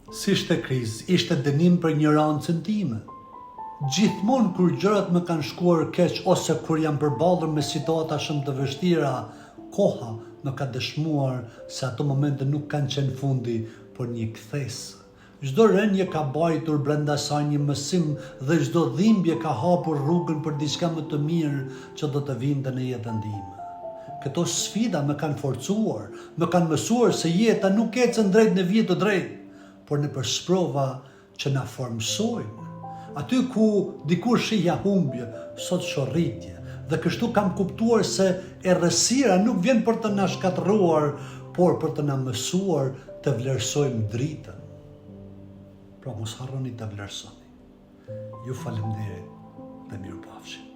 Si ishte krizë, ishte dënim për ignorancën time. Gjithmonë kur gjërat më kanë shkuar keq ose kur jam përballur me situata shumë të vështira, koha më ka dëshmuar se ato momente nuk kanë qenë fundi, por një kthesë. Çdo rënje ka bajtur brenda saj një mësim dhe çdo dhimbje ka hapur rrugën për diçka më të mirë që do të vinte në jetën time. Këto sfida më kanë forcuar, më kanë mësuar se jeta nuk ecën drejt në vit të drejtë, por në përsprova që na formsojnë. Aty ku dikur shihja humbje, sot shorritje, dhe kështu kam kuptuar se errësira nuk vjen për të na shkatërruar, por për të na mësuar të vlerësojmë dritën. Pra mos harroni të vlerësoni. Ju faleminderit dhe mirupafshim.